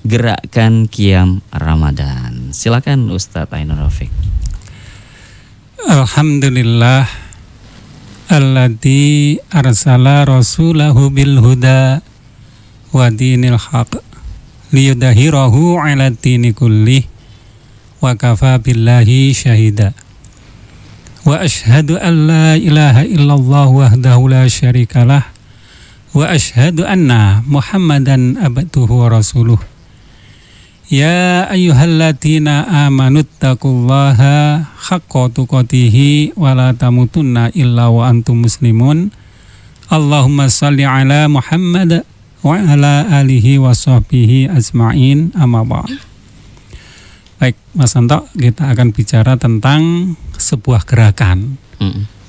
gerakan Qiyam Ramadan. Silakan Ustadz Ainur Rafiq. Alhamdulillah alladzi arsala rasulahu bil huda wa dinil haq liyudahhirahu 'ala dini kullih wa kafa billahi syahida. Wa asyhadu an la ilaha illallah wahdahu la syarikalah wa asyhadu anna Muhammadan abduhu wa rasuluh. Ya ayyuhalladzina amanuttaqullaha haqqa tuqatih wa la tamutunna illa wa antum muslimun. Allahumma shalli ala Muhammad wa ala alihi wa sahbihi ajma'in, amma ba'd. Baik, Mas Anto, kita akan bicara tentang sebuah gerakan.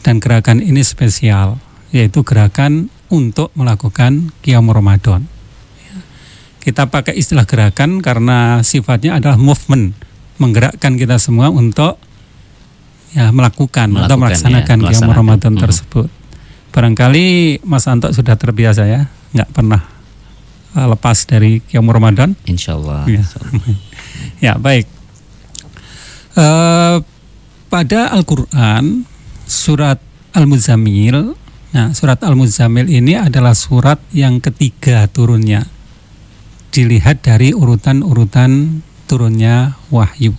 Dan gerakan ini spesial, yaitu gerakan untuk melakukan Qiyam Ramadan. Kita pakai istilah gerakan karena sifatnya adalah movement, menggerakkan kita semua untuk melakukan atau melaksanakan Qiyam Ramadan tersebut. Barangkali Mas Anto sudah terbiasa ya, nggak pernah lepas dari Qiyam Ramadan. Insyaallah. Ya, baik. Pada Al-Quran surat Al-Muzammil. Nah, surat Al-Muzammil ini adalah surat yang ketiga turunnya. Dilihat dari urutan-urutan turunnya wahyu.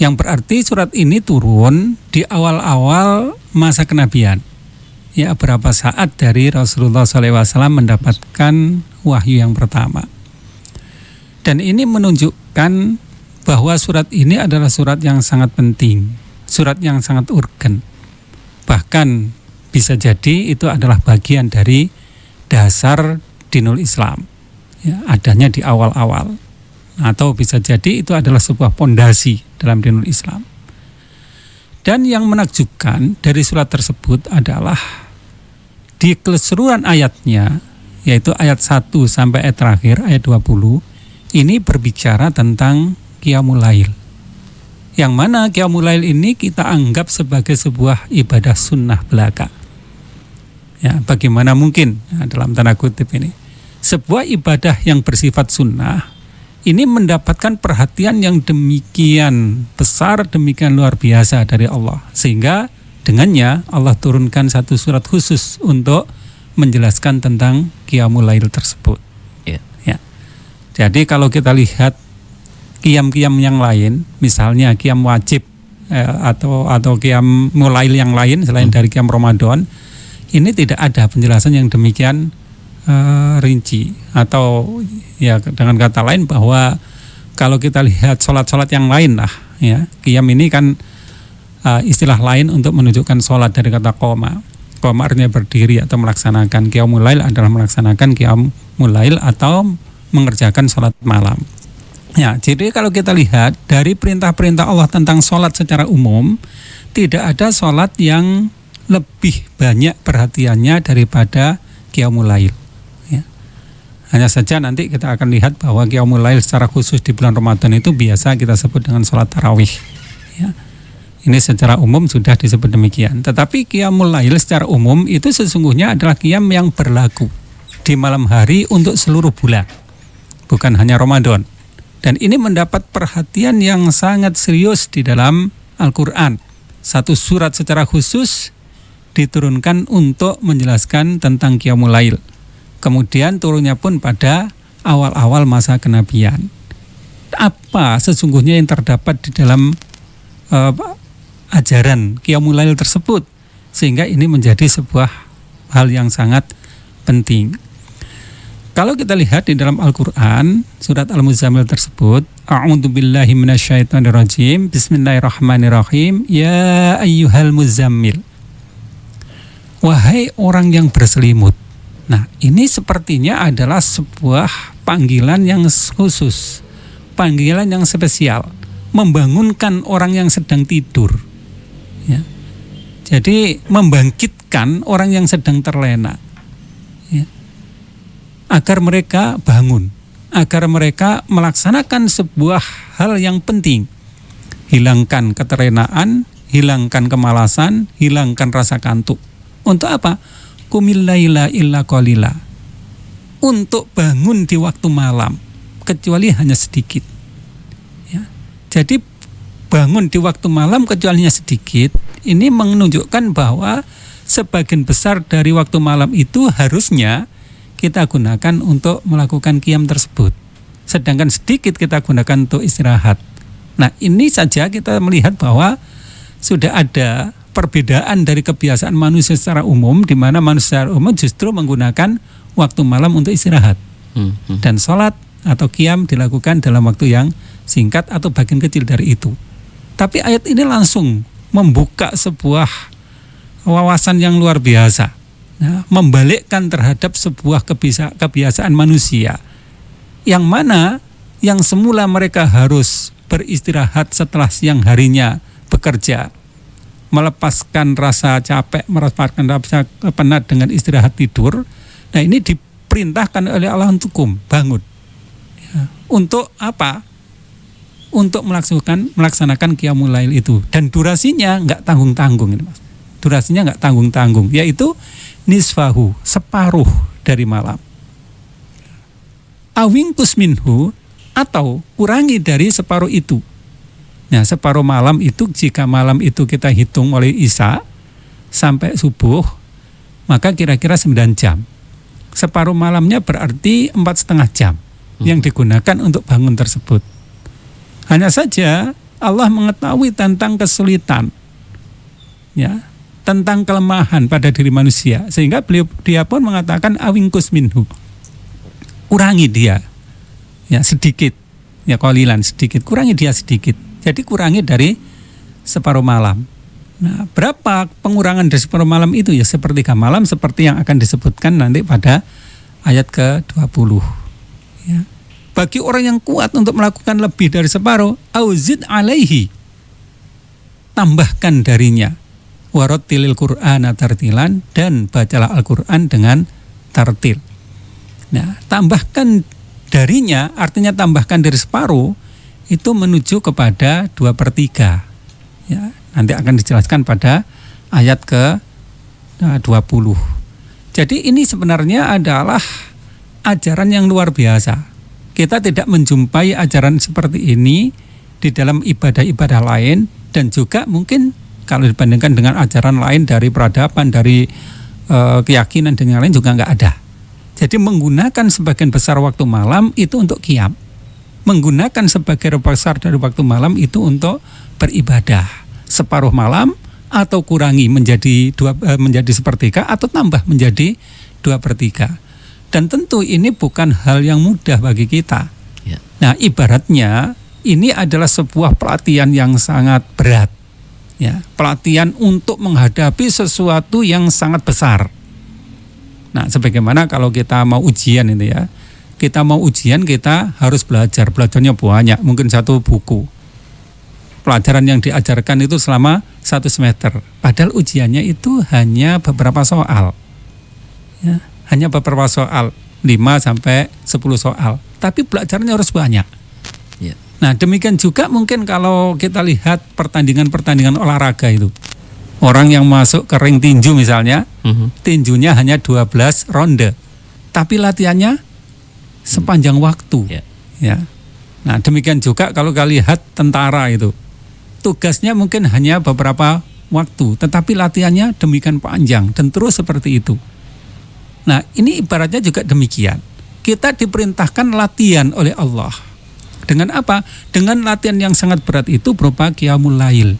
Yang berarti surat ini turun di awal-awal masa kenabian. Ya, beberapa saat dari Rasulullah SAW mendapatkan wahyu yang pertama. Dan ini menunjukkan bahwa surat ini adalah surat yang sangat penting, surat yang sangat urgen. Bahkan bisa jadi itu adalah bagian dari dasar dinul Islam, ya, adanya di awal-awal. Atau bisa jadi itu adalah sebuah pondasi dalam dinul Islam. Dan yang menakjubkan dari surat tersebut adalah di keseluruhan ayatnya, yaitu ayat 1 sampai ayat terakhir, ayat 20, ini berbicara tentang Qiyamul Lail. Yang mana Qiyamul Lail ini kita anggap sebagai sebuah ibadah sunnah belaka. Ya, bagaimana mungkin dalam tanda kutip ini sebuah ibadah yang bersifat sunnah ini mendapatkan perhatian yang demikian besar, demikian luar biasa dari Allah, sehingga dengannya Allah turunkan satu surat khusus untuk menjelaskan tentang Qiyamul Lail tersebut. Ya. Jadi kalau kita lihat qiyam-qiyam yang lain, misalnya qiyam wajib atau qiyamul lail yang lain selain dari qiyam Ramadan, ini tidak ada penjelasan yang demikian rinci. Atau ya dengan kata lain bahwa kalau kita lihat sholat-sholat yang lain lah, ya, qiyam ini kan istilah lain untuk menunjukkan sholat dari kata qoma. Qoma artinya berdiri atau melaksanakan. Qiyamul lail adalah melaksanakan qiyamul lail atau mengerjakan sholat malam. Ya, jadi kalau kita lihat dari perintah-perintah Allah tentang sholat secara umum, tidak ada sholat yang lebih banyak perhatiannya daripada Qiyamul Lail. Ya. Hanya saja nanti kita akan lihat bahwa Qiyamul Lail secara khusus di bulan Ramadan itu biasa kita sebut dengan sholat tarawih. Ya. Ini secara umum sudah disebut demikian. Tetapi Qiyamul Lail secara umum itu sesungguhnya adalah qiyam yang berlaku di malam hari untuk seluruh bulan, bukan hanya Ramadan. Dan ini mendapat perhatian yang sangat serius di dalam Al-Quran. Satu surat secara khusus diturunkan untuk menjelaskan tentang Qiyamul Lail. Kemudian turunnya pun pada awal-awal masa kenabian. Apa sesungguhnya yang terdapat di dalam ajaran Qiyamul Lail tersebut, sehingga ini menjadi sebuah hal yang sangat penting. Kalau kita lihat di dalam Al-Quran, surat Al-Muzammil tersebut, A'udzubillahi minasyaitonirrajim, Bismillahirrahmanirrahim, Ya ayyuhal muzammil, wahai orang yang berselimut. Nah, ini sepertinya adalah sebuah panggilan yang khusus, panggilan yang spesial, membangunkan orang yang sedang tidur. Ya. Jadi membangkitkan orang yang sedang terlena. Ya. Agar mereka bangun, agar mereka melaksanakan sebuah hal yang penting. Hilangkan keterenaan, hilangkan kemalasan, hilangkan rasa kantuk. Untuk apa? Qumil laila illa qalila. Untuk bangun di waktu malam. kecuali hanya sedikit. Ya. Jadi bangun di waktu malam kecuali hanya sedikit, ini menunjukkan bahwa sebagian besar dari waktu malam itu harusnya kita gunakan untuk melakukan qiyam tersebut. Sedangkan sedikit kita gunakan untuk istirahat. Nah, ini saja kita melihat bahwa sudah ada perbedaan dari kebiasaan manusia secara umum, di mana manusia secara umum justru menggunakan waktu malam untuk istirahat. Dan sholat atau qiyam dilakukan dalam waktu yang singkat atau bagian kecil dari itu. Tapi ayat ini langsung membuka sebuah wawasan yang luar biasa. Nah, membalikkan terhadap sebuah kebiasaan manusia, yang mana yang semula mereka harus beristirahat setelah siang harinya bekerja, melepaskan rasa capek, melepaskan rasa penat dengan istirahat tidur. Nah, ini diperintahkan oleh Allah untuk bangun. Ya, untuk apa? Untuk melaksanakan qiyamul lail itu. Dan durasinya nggak tanggung-tanggung ini, Mas. Durasinya nggak tanggung-tanggung, yaitu nisfahu, separuh dari malam. Awingkus minhu, atau kurangi dari separuh itu. Nah, separuh malam itu, jika malam itu kita hitung mulai isya sampai subuh, maka kira-kira 9 jam. Separuh malamnya berarti 4,5 jam yang digunakan untuk bangun tersebut. Hanya saja Allah mengetahui tentang kesulitan, ya, tentang kelemahan pada diri manusia, sehingga dia pun mengatakan awingkus minhu, kurangi dia, ya, sedikit, ya, qalilan, sedikit, kurangi dia sedikit. Jadi kurangi dari separuh malam. Nah, berapa pengurangan dari separuh malam itu? Ya, sepertiga malam, seperti yang akan disebutkan nanti pada ayat ke-20. Ya. Bagi orang yang kuat untuk melakukan lebih dari separuh, auzid alaihi, tambahkan darinya, warattilil Qur'ana tartilan, dan bacalah Al-Quran dengan tartil. Nah, tambahkan darinya artinya tambahkan dari separuh itu menuju kepada 2/3. Ya, nanti akan dijelaskan pada ayat ke-20. Jadi ini sebenarnya adalah ajaran yang luar biasa. Kita tidak menjumpai ajaran seperti ini di dalam ibadah-ibadah lain, dan juga mungkin kalau dibandingkan dengan ajaran lain dari peradaban, dari keyakinan dan yang lain juga nggak ada. Jadi menggunakan sebagian besar waktu malam itu untuk qiyam. Menggunakan sebagian besar dari waktu malam itu untuk beribadah. Separuh malam atau kurangi menjadi sepertiga, atau tambah menjadi 2/3. Dan tentu ini bukan hal yang mudah bagi kita. Ya. Nah, ibaratnya ini adalah sebuah pelatihan yang sangat berat. Ya, pelatihan untuk menghadapi sesuatu yang sangat besar. Nah, sebagaimana kalau kita mau ujian itu ya, kita mau ujian kita harus belajarnya banyak, mungkin 1 buku. Pelajaran yang diajarkan itu selama 1 semester. Padahal ujiannya itu hanya beberapa soal. Ya, hanya beberapa soal, 5 sampai 10 soal. Tapi pelajarannya harus banyak. Ya. Nah, demikian juga mungkin kalau kita lihat pertandingan-pertandingan olahraga itu. Orang yang masuk ke ring tinju misalnya, tinjunya hanya 12 ronde. Tapi latihannya sepanjang waktu. Ya. Nah, demikian juga kalau kita lihat tentara itu. Tugasnya mungkin hanya beberapa waktu, tetapi latihannya demikian panjang dan terus seperti itu. Nah, ini ibaratnya juga demikian. Kita diperintahkan latihan oleh Allah. Dengan apa? Dengan latihan yang sangat berat itu berupa qiyamul lail.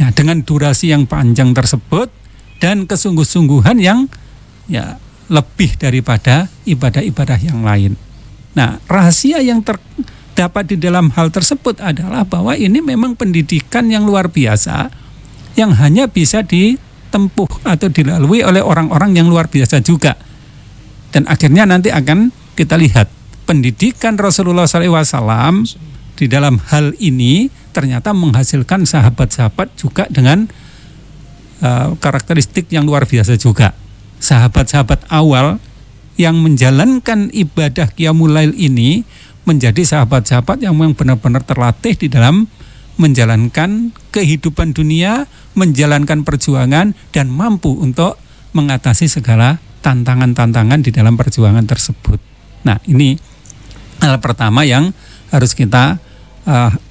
Ya, dengan durasi yang panjang tersebut dan kesungguh-sungguhan yang ya lebih daripada ibadah-ibadah yang lain. Nah, rahasia yang terdapat di dalam hal tersebut adalah bahwa ini memang pendidikan yang luar biasa yang hanya bisa ditempuh atau dilalui oleh orang-orang yang luar biasa juga. Dan akhirnya nanti akan kita lihat pendidikan Rasulullah SAW di dalam hal ini ternyata menghasilkan sahabat-sahabat juga dengan karakteristik yang luar biasa juga. Sahabat-sahabat awal yang menjalankan ibadah qiyamul lail ini menjadi sahabat-sahabat yang memang benar-benar terlatih di dalam menjalankan kehidupan dunia, menjalankan perjuangan, dan mampu untuk mengatasi segala tantangan-tantangan di dalam perjuangan tersebut. Nah, ini Hal pertama yang harus kita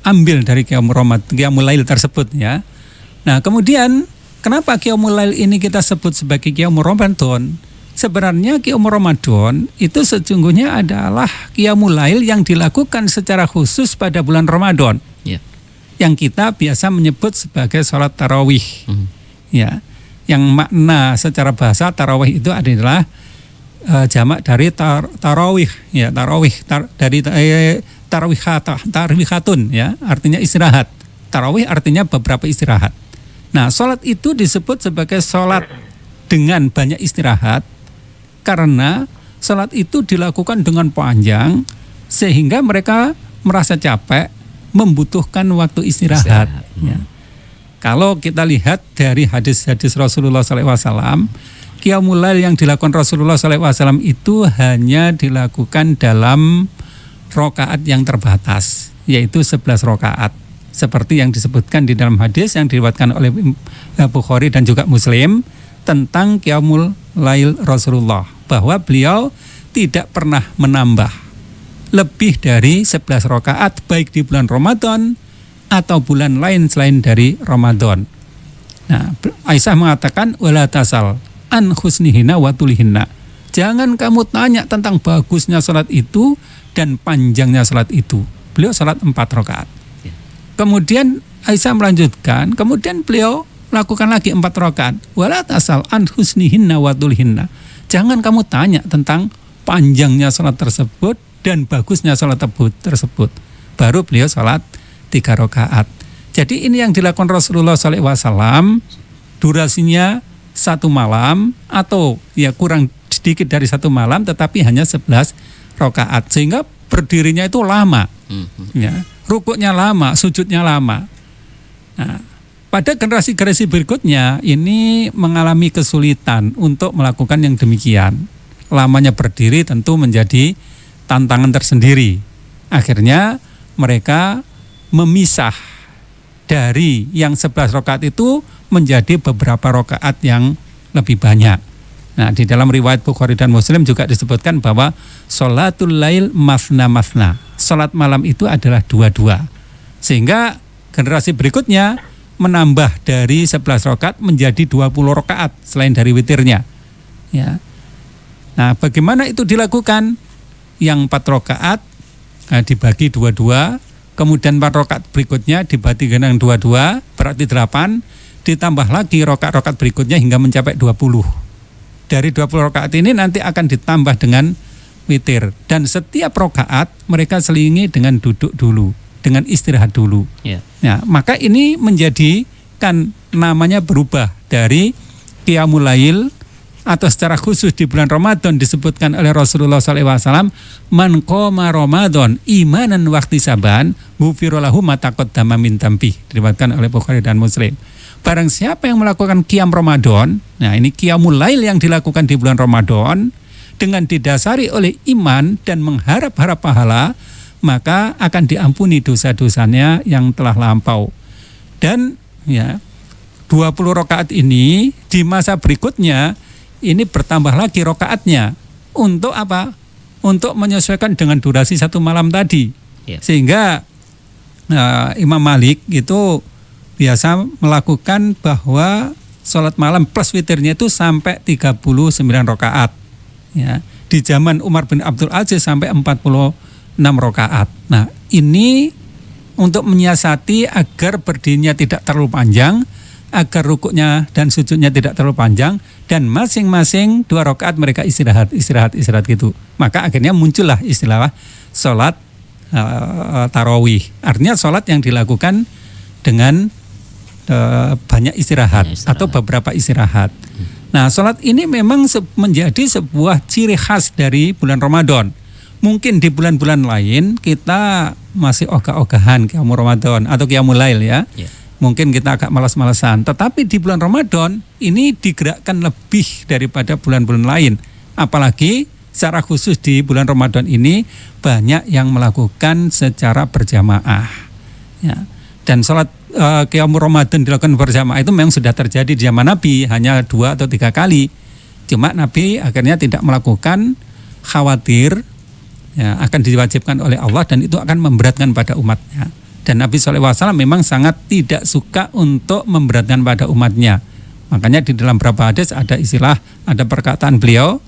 ambil dari Qiyamul Lail tersebut ya. Nah, kemudian kenapa Qiyamul Lail ini kita sebut sebagai Qiyamul Ramadan? Sebenarnya Qiyamul Ramadan itu sesungguhnya adalah Qiyamul Lail yang dilakukan secara khusus pada bulan Ramadan. Ya. Yang kita biasa menyebut sebagai sholat tarawih. Ya. Yang makna secara bahasa tarawih itu adalah jamak dari tarawih ya, dari tarwihatun ya, artinya istirahat. Tarawih artinya beberapa istirahat. Nah, sholat itu disebut sebagai sholat dengan banyak istirahat karena sholat itu dilakukan dengan panjang sehingga mereka merasa capek, membutuhkan waktu istirahat. Ya. Kalau kita lihat dari hadis-hadis Rasulullah SAW, Qiyamul Lail yang dilakukan Rasulullah SAW itu hanya dilakukan dalam rokaat yang terbatas, yaitu 11 rokaat. Seperti yang disebutkan di dalam hadis yang diriwayatkan oleh Bukhari dan juga Muslim tentang Qiyamul Lail Rasulullah, bahwa beliau tidak pernah menambah lebih dari 11 rokaat baik di bulan Ramadan atau bulan lain selain dari Ramadan. Nah, Aisyah mengatakan wala tasal an husnihina wa tulihinna. Jangan kamu tanya tentang bagusnya salat itu dan panjangnya salat itu. Beliau salat 4 rakaat. Kemudian Aisyah melanjutkan, kemudian beliau lakukan lagi 4 rakaat. Wala tasal an husnihinna wa tulihinna. Jangan kamu tanya tentang panjangnya salat tersebut dan bagusnya salat tersebut. Baru beliau salat 3 rakaat. Jadi ini yang dilakukan Rasulullah SAW, durasinya 1 malam atau ya kurang sedikit dari 1 malam, tetapi hanya 11 rakaat, sehingga berdirinya itu lama, ya, rukuknya lama, sujudnya lama. Nah, pada generasi-generasi berikutnya ini mengalami kesulitan untuk melakukan yang demikian. Lamanya berdiri tentu menjadi tantangan tersendiri. Akhirnya mereka memisah dari yang 11 rakaat itu menjadi beberapa rakaat yang lebih banyak. Nah, di dalam riwayat Bukhari dan Muslim juga disebutkan bahwa sholatul lail masna masna. Salat malam itu adalah 2-2. Sehingga generasi berikutnya menambah dari 11 rakaat menjadi 20 rakaat selain dari witirnya. Ya. Nah, bagaimana itu dilakukan? Yang 4 rakaat dibagi 2-2. Kemudian 4 rakaat berikutnya dibagi dengan 2-2, berarti 8, ditambah lagi rakaat-rakaat berikutnya hingga mencapai 20. Dari 20 rakaat ini nanti akan ditambah dengan witir. Dan setiap rakaat mereka selingi dengan duduk dulu, dengan istirahat dulu. Yeah. Nah, maka ini menjadikan namanya berubah dari Qiyamul Lail atau secara khusus di bulan Ramadan disebutkan oleh Rasulullah SAW, man qoma Ramadan imanan wahtisaban ghufira lahu ma taqaddama min dhanbi, diriwayatkan oleh Bukhari dan Muslim. Barang siapa yang melakukan qiyam Ramadan, nah ini Qiyamul Lail yang dilakukan di bulan Ramadan dengan didasari oleh iman dan mengharap-harap pahala, maka akan diampuni dosa-dosanya yang telah lampau. Dan ya 20 rakaat ini di masa berikutnya ini bertambah lagi rakaatnya. Untuk apa? Untuk menyesuaikan dengan durasi 1 malam tadi. Yeah. Sehingga Imam Malik itu biasa melakukan bahwa sholat malam plus witirnya itu sampai 39 rakaat. Ya. Di zaman Umar bin Abdul Aziz sampai 46 rakaat. Nah, ini untuk menyiasati agar berdirinya tidak terlalu panjang, agar rukuknya dan sujudnya tidak terlalu panjang, dan masing-masing 2 rakaat mereka istirahat gitu. Maka akhirnya muncullah istilah sholat tarawih. Artinya sholat yang dilakukan dengan banyak istirahat atau beberapa istirahat. Nah, sholat ini memang menjadi sebuah ciri khas dari bulan Ramadan. Mungkin di bulan-bulan lain kita masih ogah-ogahan Qiyamul Ramadan atau Qiyamul Lail ya. Yeah. Mungkin kita agak malas-malasan, tetapi di bulan Ramadan ini digerakkan lebih daripada bulan-bulan lain. Apalagi secara khusus di bulan Ramadan ini banyak yang melakukan secara berjamaah. Ya. Dan sholat Qiyamul Ramadan dilakukan berjamaah itu memang sudah terjadi di zaman Nabi, hanya 2 atau 3 kali. Cuma Nabi akhirnya tidak melakukan, khawatir ya, akan diwajibkan oleh Allah dan itu akan memberatkan pada umatnya. Dan Nabi SAW memang sangat tidak suka untuk memberatkan pada umatnya. Makanya di dalam beberapa hadis ada istilah, ada perkataan beliau,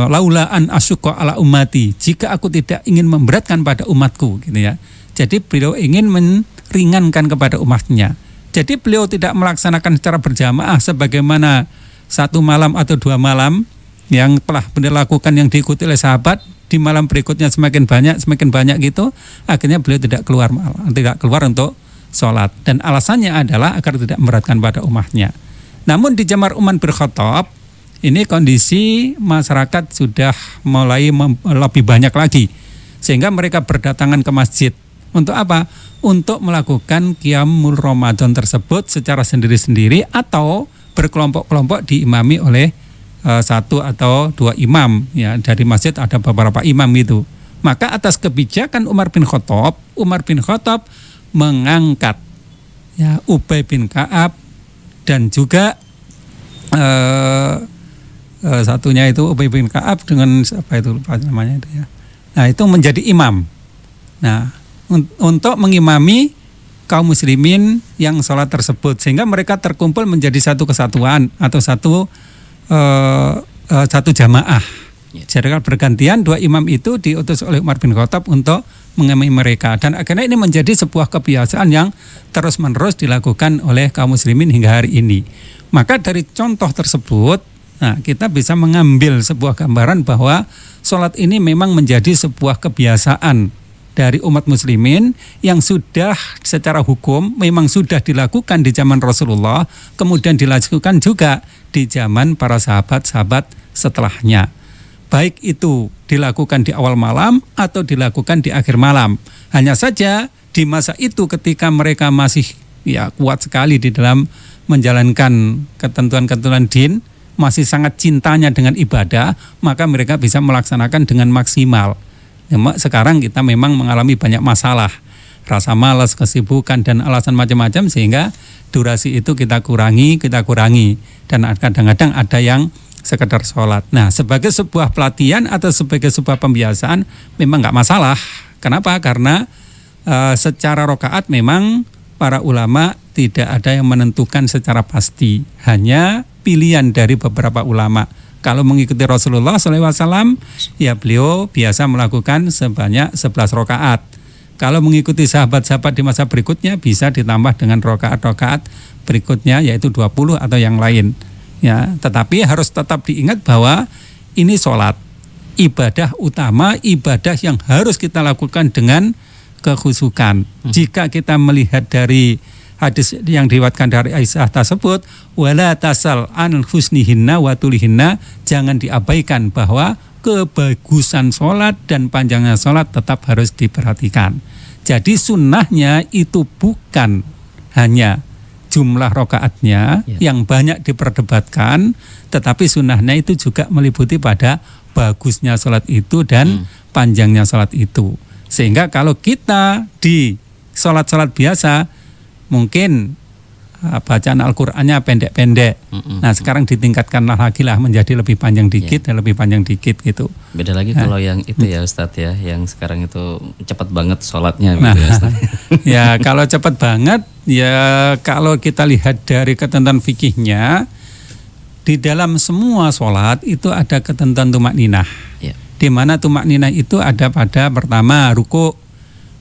laula an asyqa ala ummati, jika aku tidak ingin memberatkan pada umatku, gitu ya. Jadi beliau ingin meringankan kepada umatnya. Jadi beliau tidak melaksanakan secara berjamaah sebagaimana 1 malam atau 2 malam yang telah beliau lakukan yang diikuti oleh sahabat. Di malam berikutnya semakin banyak gitu, akhirnya beliau tidak keluar untuk sholat, dan alasannya adalah agar tidak memberatkan pada umatnya. Namun di zaman Umar bin Khattab ini kondisi masyarakat sudah mulai lebih banyak lagi, sehingga mereka berdatangan ke masjid untuk apa? Untuk melakukan qiyamul Ramadan tersebut secara sendiri-sendiri atau berkelompok-kelompok diimami oleh 1 atau 2 imam, ya, dari masjid ada beberapa imam itu. Maka atas kebijakan Umar bin Khattab mengangkat, ya, Ubay bin Ka'ab dan juga satunya itu Ubay bin Ka'ab dengan apa itu lupa namanya itu, ya. Nah, itu menjadi imam. Nah, untuk mengimami kaum muslimin yang sholat tersebut, sehingga mereka terkumpul menjadi satu kesatuan atau satu jamaah. Jadi bergantian 2 imam itu diutus oleh Umar bin Khattab untuk mengimami mereka, dan akhirnya ini menjadi sebuah kebiasaan yang terus-menerus dilakukan oleh kaum muslimin hingga hari ini. Maka dari contoh tersebut, nah, kita bisa mengambil sebuah gambaran bahwa sholat ini memang menjadi sebuah kebiasaan dari umat muslimin yang sudah secara hukum memang sudah dilakukan di zaman Rasulullah, kemudian dilakukan juga di zaman para sahabat-sahabat setelahnya. Baik itu dilakukan di awal malam atau dilakukan di akhir malam. Hanya saja di masa itu ketika mereka masih, ya, kuat sekali di dalam menjalankan ketentuan-ketentuan din, masih sangat cintanya dengan ibadah, maka mereka bisa melaksanakan dengan maksimal. Sekarang kita memang mengalami banyak masalah, rasa malas, kesibukan, dan alasan macam-macam, sehingga durasi itu kita kurangi, dan kadang-kadang ada yang sekedar sholat. Nah, sebagai sebuah pelatihan atau sebagai sebuah pembiasaan memang nggak masalah. Kenapa? Karena secara rakaat memang para ulama tidak ada yang menentukan secara pasti, hanya pilihan dari beberapa ulama. Kalau mengikuti Rasulullah SAW, ya beliau biasa melakukan sebanyak 11 rakaat. Kalau mengikuti sahabat-sahabat di masa berikutnya bisa ditambah dengan rakaat-rakaat berikutnya, yaitu 20 atau yang lain. Ya, tetapi harus tetap diingat bahwa ini sholat, ibadah utama, ibadah yang harus kita lakukan dengan kekhusyukan. Jika kita melihat dari hadis yang diriwayatkan dari Aisyah tersebut, wala tasal an husnihinna wa tulihinna, jangan diabaikan bahwa kebagusan sholat dan panjangnya sholat tetap harus diperhatikan. Jadi sunnahnya itu bukan hanya jumlah rakaatnya yang banyak diperdebatkan, tetapi sunnahnya itu juga meliputi pada bagusnya sholat itu dan panjangnya sholat itu. Sehingga kalau kita di sholat-sholat biasa mungkin bacaan Al-Qur'annya pendek-pendek. Nah, sekarang ditingkatkanlah lagi lah menjadi lebih panjang dikit dan lebih panjang dikit gitu. Beda lagi kalau yang itu ya Ustadz ya, yang sekarang itu cepat banget sholatnya gitu, nah, ya Ustadz. Ya kalau cepat banget, ya kalau kita lihat dari ketentuan fikihnya, di dalam semua sholat itu ada ketentuan tumakninah. Di mana tumakninah itu ada pada pertama ruku',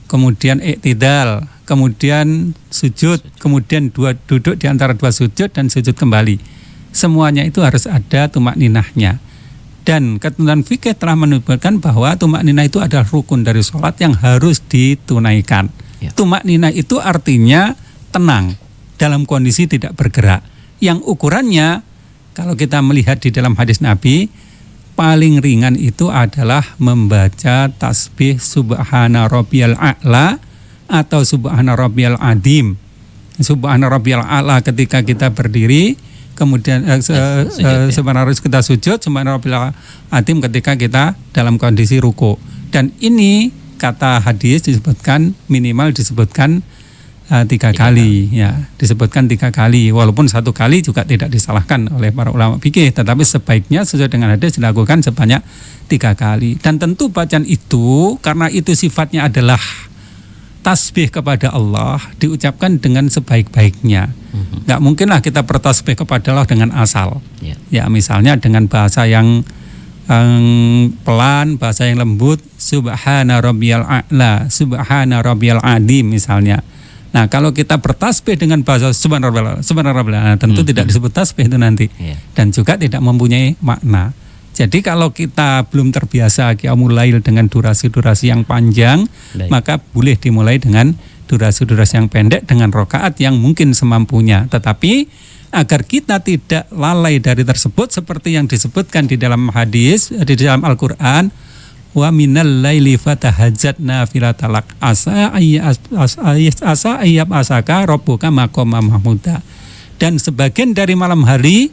kemudian iktidal, kemudian sujud, kemudian duduk di antara 2 sujud dan sujud kembali. Semuanya itu harus ada tumakninahnya. Dan ketentuan fikih telah menunjukkan bahwa tumakninah itu adalah rukun dari sholat yang harus ditunaikan. Tumakninah itu artinya tenang, dalam kondisi tidak bergerak. Yang ukurannya, kalau kita melihat di dalam hadis Nabi, paling ringan itu adalah membaca tasbih subhana rabbiyal a'la atau subhana rabbiyal azim. Subhana rabbiyal a'la ketika kita berdiri, kemudian subhana kita sujud, subhana rabbiyal azim ketika kita dalam kondisi ruku. Dan ini kata hadis disebutkan minimal disebutkan tiga kali ya, disebutkan 3 kali, walaupun 1 kali juga tidak disalahkan oleh para ulama fikih, tetapi sebaiknya sesuai dengan hadis dilakukan sebanyak 3 kali. Dan tentu bacaan itu karena itu sifatnya adalah tasbih kepada Allah, diucapkan dengan sebaik-baiknya. Nggak mungkinlah kita bertasbih kepada Allah dengan asal. Ya misalnya dengan bahasa yang pelan, bahasa yang lembut, subhana rabbiyal a'la, subhana rabbiyal adim misalnya. Nah, kalau kita bertasbih dengan bahasa subhanallah, tentu tidak disebut tasbih itu nanti. Dan juga tidak mempunyai makna. Jadi kalau kita belum terbiasa qiyamul lail dengan durasi-durasi yang panjang, maka boleh dimulai dengan durasi-durasi yang pendek dengan rakaat yang mungkin semampunya. Tetapi agar kita tidak lalai dari tersebut seperti yang disebutkan di dalam hadis, di dalam Al-Qur'an, wa minal laili fatahajjat nafilatalak asa ayyab asaka rabbuka maqama mahmuda. Dan sebagian dari malam hari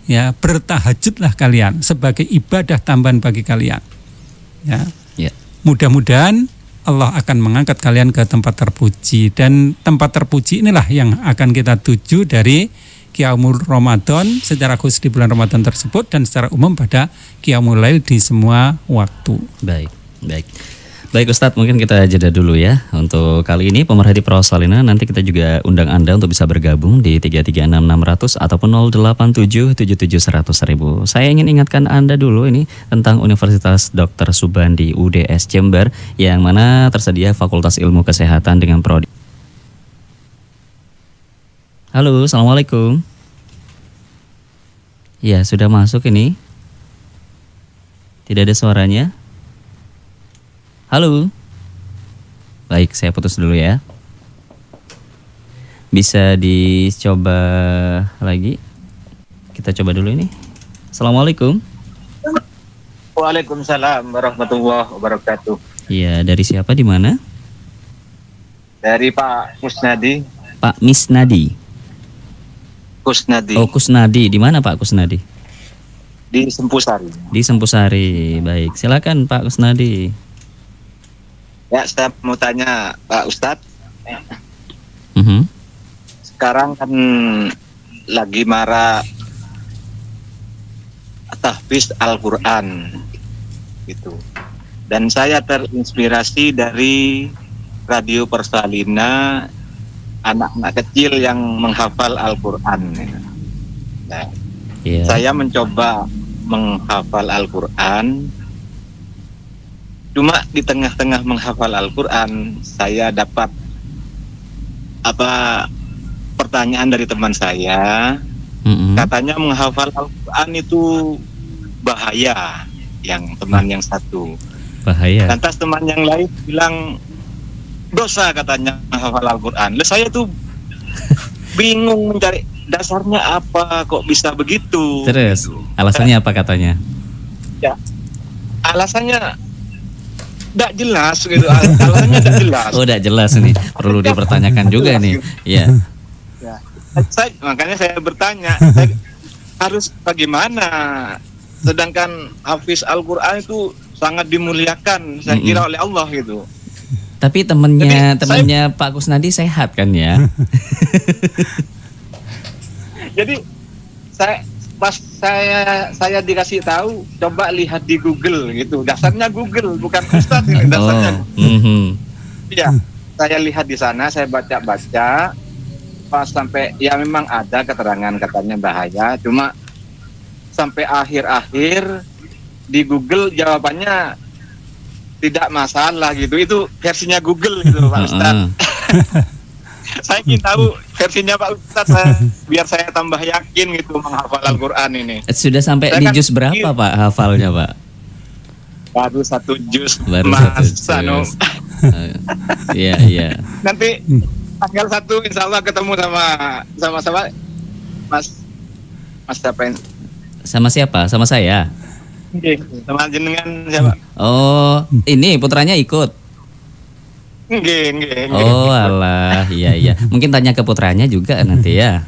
ya bertahajudlah kalian sebagai ibadah tambahan bagi kalian. Ya. Mudah-mudahan Allah akan mengangkat kalian ke tempat terpuji, dan tempat terpuji inilah yang akan kita tuju dari Qiyamul Ramadan secara khusus di bulan Ramadan tersebut dan secara umum pada Qiyamul Lail di semua waktu. Baik Ustadz, mungkin kita jeda dulu ya untuk kali ini. Pemerhati Prawasalina, nanti kita juga undang Anda untuk bisa bergabung di 336-600 ataupun 087771000. Saya ingin ingatkan Anda dulu ini tentang Universitas Dr. Subandi UDS Jember, yang mana tersedia Fakultas Ilmu Kesehatan dengan prodi. Halo, assalamualaikum. Ya, sudah masuk ini. Tidak ada suaranya. Halo. Baik, saya putus dulu ya. Bisa dicoba lagi. Kita coba dulu ini. Assalamualaikum. Waalaikumsalam warahmatullahi wabarakatuh. Iya, dari siapa, di mana? Dari Pak Kusnadi. Pak Misnadi. Kusnadi. Oh, Kusnadi. Di mana Pak Kusnadi? Di Sempusari. Di Sempusari. Baik, silakan Pak Kusnadi. Ya, saya mau tanya Pak Ustadz. Sekarang kan lagi marak tahfiz Al-Quran gitu. Dan saya terinspirasi dari Radio Persalina, anak-anak kecil yang menghafal Al-Quran. Nah, saya mencoba menghafal Al-Quran. Cuma di tengah-tengah menghafal Al-Quran, saya dapat pertanyaan dari teman saya. Katanya menghafal Al-Quran itu bahaya, yang teman yang satu. Bahaya. Lantas teman yang lain bilang dosa, katanya menghafal Al-Quran. Lalu saya tuh bingung mencari dasarnya apa, kok bisa begitu. Terus alasannya apa katanya? Ya, alasannya tidak jelas gitu. Alasannya tidak jelas. Oh, tidak jelas nih. Perlu dipertanyakan juga nih. Iya. Ya. Makanya saya bertanya, harus bagaimana? Sedangkan hafiz Al-Quran itu sangat dimuliakan, saya kira, oleh Allah gitu. Tapi temannya Pak Kusnadi sehat kan ya? Jadi saya dikasih tahu, coba lihat di Google gitu. Dasarnya Google, bukan Ustadz ini dasarnya. Iya, saya lihat di sana, saya baca-baca, pas sampai ya memang ada keterangan katanya bahaya. Cuma sampai akhir-akhir di Google jawabannya tidak masalah gitu. Itu versinya Google gitu, Pak Ustadz. Saya ingin tahu versinya Pak Ustadz, biar saya tambah yakin gitu menghafal Al-Quran ini. Sudah sampai di juz berapa Pak hafalnya Pak? Baru 1 juz. Baru 1 juz. Iya. Nanti tanggal 1 insya Allah ketemu sama Mas siapa yang? Sama siapa? Sama saya? Sama jenengan siapa? Oh, ini putranya ikut? Nggih. Oh alah, iya. Mungkin tanya ke putranya juga nanti ya.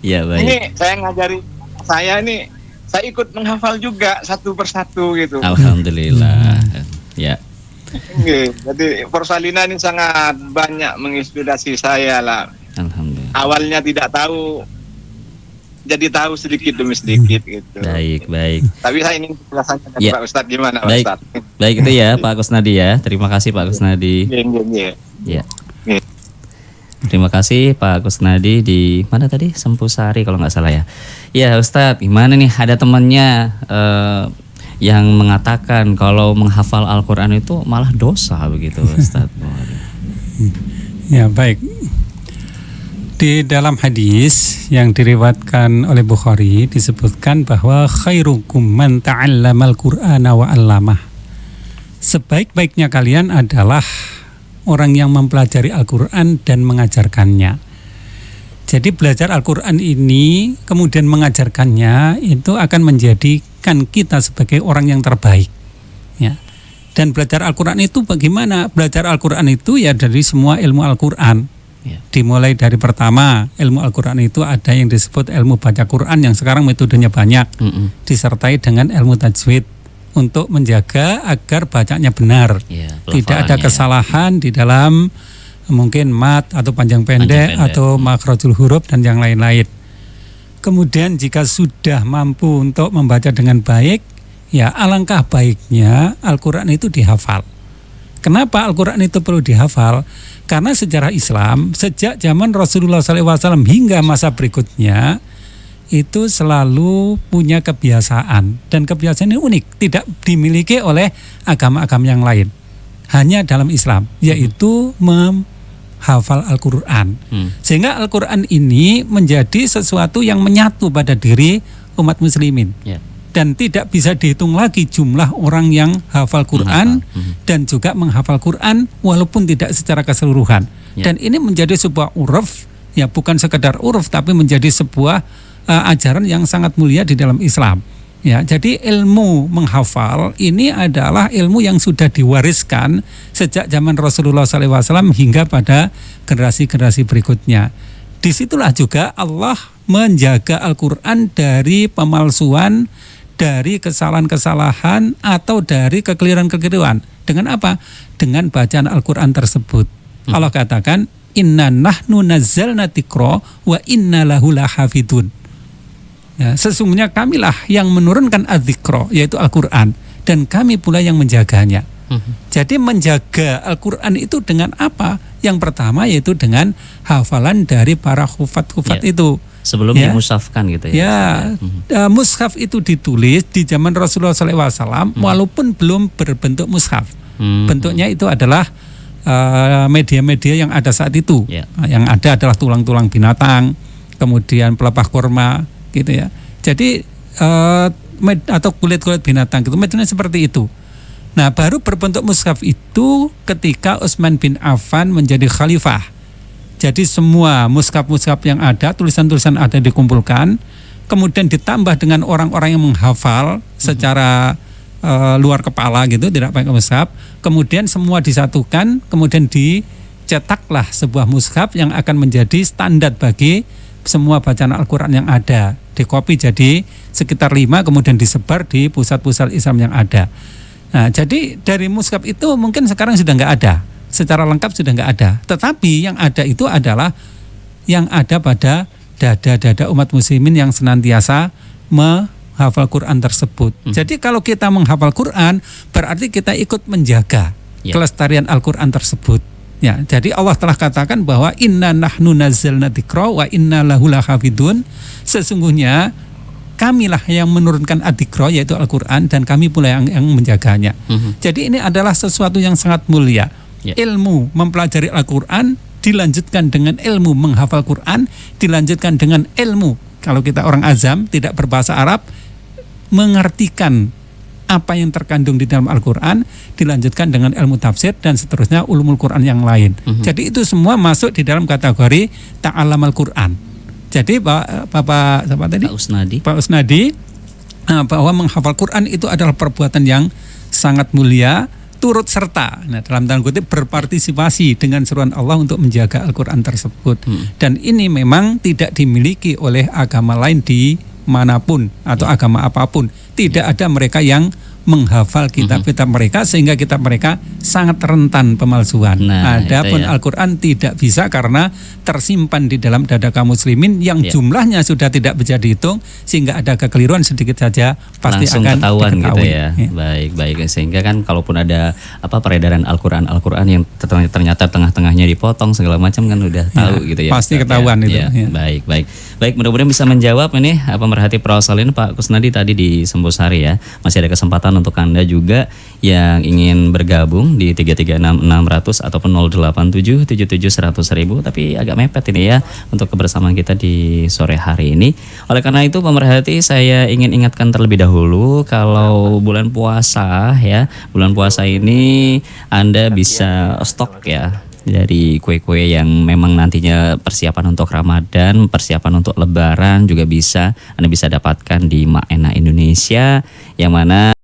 Iya, baik. Ini saya ngajari, saya ikut menghafal juga satu persatu gitu. Alhamdulillah. Ya. Jadi Porsalina ini sangat banyak menginspirasi saya lah. Alhamdulillah. Awalnya tidak tahu, jadi tahu sedikit demi sedikit gitu. Baik. Tapi saya ingin penjelasannya dari Pak Ustadz, gimana Pak Baik. Ustadz? Baik itu ya Pak Kusnadi ya. Terima kasih Pak Kusnadi. Ya. Terima kasih Pak Kusnadi di mana tadi? Sempusari kalau nggak salah ya. Ya Ustadz, gimana nih, ada temannya yang mengatakan kalau menghafal Al-Quran itu malah dosa begitu Ustadz. Ya, baik. Di dalam hadis yang diriwayatkan oleh Bukhari disebutkan bahwa khairukum man ta'allamal Qur'ana wa 'allamah. Sebaik-baiknya kalian adalah orang yang mempelajari Al-Quran dan mengajarkannya. Jadi belajar Al-Quran ini kemudian mengajarkannya itu akan menjadikan kita sebagai orang yang terbaik. Ya. Dan belajar Al-Quran itu bagaimana? Belajar Al-Quran itu ya dari semua ilmu Al-Quran. Ya. Dimulai dari pertama, ilmu Al-Quran itu ada yang disebut ilmu baca Quran yang sekarang metodenya banyak. Disertai dengan ilmu tajwid untuk menjaga agar bacanya benar. Ya, tidak ada kesalahan di dalam mungkin mat atau panjang pendek atau makhrajul huruf dan yang lain-lain. Kemudian jika sudah mampu untuk membaca dengan baik, ya alangkah baiknya Al-Quran itu dihafal. Kenapa Al-Quran itu perlu dihafal? Karena sejarah Islam sejak zaman Rasulullah SAW hingga masa berikutnya itu selalu punya kebiasaan, dan kebiasaan ini unik, tidak dimiliki oleh agama-agama yang lain, hanya dalam Islam, yaitu menghafal Al-Quran. Sehingga Al-Quran ini menjadi sesuatu yang menyatu pada diri umat muslimin. Dan tidak bisa dihitung lagi jumlah orang yang hafal Quran dan juga menghafal Quran walaupun tidak secara keseluruhan. Dan ini menjadi sebuah uruf, ya bukan sekedar uruf tapi menjadi sebuah ajaran yang sangat mulia di dalam Islam. Ya, jadi ilmu menghafal ini adalah ilmu yang sudah diwariskan sejak zaman Rasulullah SAW hingga pada generasi-generasi berikutnya. Disitulah juga Allah menjaga Al-Quran dari pemalsuan, dari kesalahan-kesalahan atau dari kekeliruan-kekeliruan. Dengan apa? Dengan bacaan Al-Quran tersebut. Allah katakan, Inna nahnu nazzalna dzikra wa inna lahu lahafidun. Ya, sesungguhnya kamilah yang menurunkan adzikra, yaitu Al-Quran, dan kami pula yang menjaganya. Jadi menjaga Al-Quran itu dengan apa? Yang pertama yaitu dengan hafalan dari para khufat-khufat itu. Sebelum dimushafkan gitu ya. Mushaf itu ditulis di zaman Rasulullah SAW walaupun belum berbentuk mushaf. Bentuknya itu adalah media-media yang ada saat itu. Yang ada adalah tulang-tulang binatang, kemudian pelepah kurma, gitu ya. Jadi atau kulit-kulit binatang gitu, metodenya seperti itu. Nah, baru berbentuk mushaf itu ketika Utsman bin Affan menjadi khalifah. Jadi semua mushaf-mushaf yang ada, tulisan-tulisan ada dikumpulkan, kemudian ditambah dengan orang-orang yang menghafal secara luar kepala gitu, tidak pakai mushaf. Kemudian semua disatukan, kemudian dicetaklah sebuah mushaf yang akan menjadi standar bagi semua bacaan Al-Quran yang ada. Dikopi jadi sekitar 5, kemudian disebar di pusat-pusat Islam yang ada. Nah, jadi dari mushaf itu mungkin sekarang sudah nggak ada, secara lengkap sudah nggak ada. Tetapi yang ada itu adalah yang ada pada dada-dada umat muslimin yang senantiasa menghafal Quran tersebut. Jadi kalau kita menghafal Quran berarti kita ikut menjaga kelestarian Al-Quran tersebut. Ya, jadi Allah telah katakan bahwa inna nahnu nazzalna dzikra wa inna lahu lahafidun. Sesungguhnya kamilah yang menurunkan adzikra, yaitu Al-Quran, dan kami pula yang menjaganya. Jadi ini adalah sesuatu yang sangat mulia. Ilmu mempelajari Al-Quran dilanjutkan dengan ilmu menghafal Quran, dilanjutkan dengan ilmu, kalau kita orang azam tidak berbahasa Arab, mengartikan apa yang terkandung di dalam Al-Quran, dilanjutkan dengan ilmu tafsir dan seterusnya ulumul Quran yang lain. Jadi itu semua masuk di dalam kategori ta'allam Al-Quran. Jadi Bapak Usnadi bahwa menghafal Quran itu adalah perbuatan yang sangat mulia, turut serta, nah, dalam tanda kutip berpartisipasi dengan seruan Allah untuk menjaga Al-Quran tersebut. Dan ini memang tidak dimiliki oleh agama lain di manapun atau agama apapun. Tidak ada mereka yang menghafal kitab-kitab mereka sehingga kitab mereka sangat rentan pemalsuan. Nah, Adapun itu ya. Al-Quran tidak bisa karena tersimpan di dalam dada kaum muslimin yang jumlahnya sudah tidak bisa dihitung, sehingga ada kekeliruan sedikit saja pasti langsung akan ketahuan gitu diketahui. ya. Baik sehingga kan kalaupun ada peredaran Al-Quran yang ternyata tengah-tengahnya dipotong segala macam kan udah tahu gitu ya. Pasti Ustaz, ketahuan ya. itu. Ya. Baik, mudah-mudahan bisa menjawab ini pemerhati persoalan Pak Kusnadi tadi di Sembusari ya. Masih ada kesempatan untuk Anda juga yang ingin bergabung di 336-600 ataupun 08777100000, tapi agak mepet ini ya untuk kebersamaan kita di sore hari ini. Oleh karena itu pemerhati, saya ingin ingatkan terlebih dahulu kalau bulan puasa ya, bulan puasa ini Anda bisa stok ya dari kue-kue yang memang nantinya persiapan untuk Ramadan, persiapan untuk Lebaran juga bisa Anda bisa dapatkan di Mak Enak Indonesia, yang mana